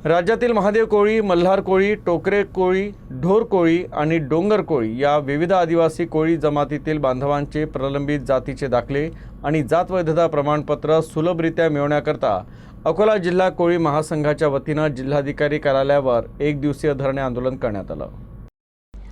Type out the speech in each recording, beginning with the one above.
राज्यातील महादेव कोळी, मल्हार कोळी, टोकरे कोळी, ढोर कोळी आणि डोंगर कोळी या विविध आदिवासी कोळी जमातीतील बांधवांचे प्रलंबित जातीचे दाखले आणि जात वैधता प्रमाणपत्र सुलभरित्या मिळवण्याकरता अकोला जिल्हा कोळी महासंघाच्या वतीने जिल्हाधिकारी कार्यालयावर एक दिवसीय धरणे आंदोलन करण्यात आलं।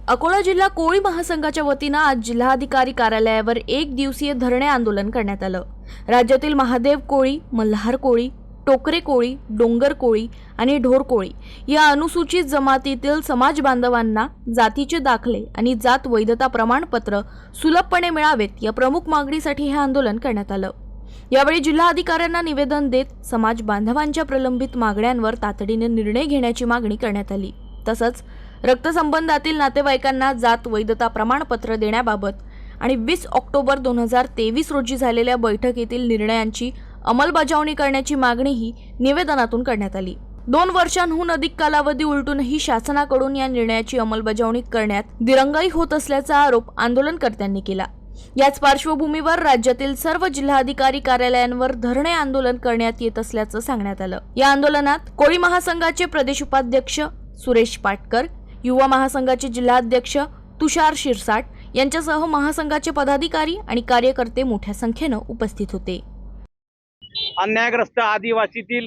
अकोला जिल्हा कोळी महासंघाच्या वतीने आज जिल्हाधिकारी कार्यालयावर एक दिवसीय धरणे आंदोलन करण्यात आलं। राज्यातील महादेव कोळी, मल्हार कोळी, टोकरे कोळी, डोंगर कोळी आणि ढोर कोळी या अनुसूचित जमातीतील समाज बांधवांना जातीचे दाखले आणि जात वैधता प्रमाणपत्र सुलभपणे मिळावेत या प्रमुख मागणीसाठी हे आंदोलन करण्यात आलं। यावेळी जिल्हाधिकाऱ्यांना निवेदन देत समाज बांधवांच्या प्रलंबित मागण्यांवर तातडीने निर्णय घेण्याची मागणी करण्यात आली। तसंच रक्तसंबंधातील नातेवाईकांना जात वैधता प्रमाणपत्र देण्याबाबत आणि 20 ऑक्टोबर 2023 रोजी झालेल्या बैठकीतील निर्णयांची अंमलबजावणी करण्याची मागणीही निवेदनातून करण्यात आली। 2 वर्षांहून अधिक कालावधी उलटूनही शासनाकडून या निर्णयाची अंमलबजावणी करण्यात दिरंगाई होत असल्याचा आरोप आंदोलनकर्त्यांनी केला। याच पार्श्वभूमीवर राज्यातील सर्व जिल्हाधिकारी कार्यालयांवर धरणे आंदोलन करण्यात येत असल्याचं सांगण्यात आलं। या आंदोलनात कोळी महासंघाचे प्रदेश उपाध्यक्ष सुरेश पाटकर, युवा महासंघाचे जिल्हाध्यक्ष तुषार शिरसाट यांच्यासह महासंघाचे पदाधिकारी आणि कार्यकर्ते मोठ्या संख्येने उपस्थित होते। अन्यायग्रस्त आदिवासीतील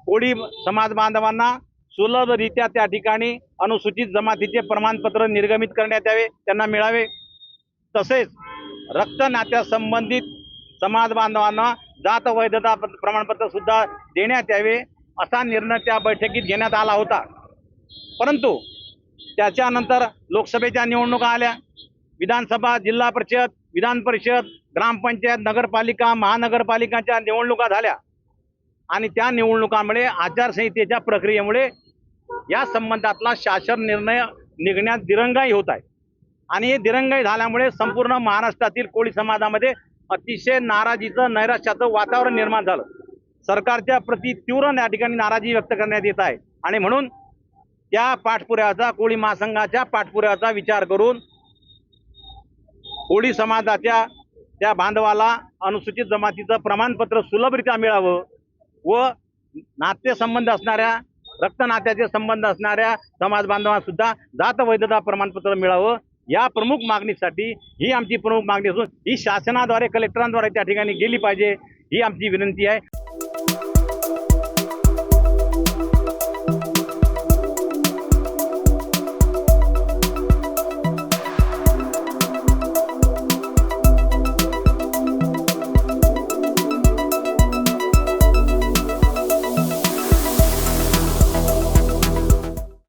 कोळी समाज बांधवांना सुलभरित्या त्या ठिकाणी अनुसूचित जमातीचे प्रमाणपत्र निर्गमित करण्यात यावे, त्यांना मिळावे। तसेच रक्त नात्या संबंधित समाज बांधवांना जात वैधता प्रमाणपत्र सुद्धा देण्यात यावे असा निर्णय त्या बैठकीत घेण्यात आला होता। परंतु त्याच्यानंतर लोकसभेच्या निवडणुका आल्या, विधानसभा, जिल्हा परिषद, विधान परिषद, ग्रामपंचायत, नगरपालिका, महानगरपालिकांच्या निवडणुका झाल्या आणि त्या निवडणुकांमुळे आचारसंहितेच्या प्रक्रियेमुळे या संबंधातला शासन निर्णय निघण्यात दिरंगाई होत आहे आणि दिरंगाई झाल्यामुळे संपूर्ण महाराष्ट्रातील कोळी समाजामध्ये अतिशय नाराजीचं, नैराश्याचं वातावरण निर्माण झालं। सरकारच्या प्रति तीव्र या ठिकाणी नाराजी व्यक्त करण्यात येत आहे आणि म्हणून त्या पाठपुराव्याचा, कोळी महासंघाच्या पाठपुराव्याचा विचार करून कोळी समाजाच्या त्या बांधवाला अनुसूचित जमातीचं प्रमाणपत्र सुलभरित्या मिळावं व नातेसंबंध असणाऱ्या, रक्तनात्याचे संबंध असणाऱ्या समाज बांधवांना सुद्धा जात वैधता प्रमाणपत्र मिळावं या प्रमुख मागणीसाठी ही आमची प्रमुख मागणी असून ही शासनाद्वारे, कलेक्टरांद्वारे त्या ठिकाणी गेली पाहिजे ही आमची विनंती आहे।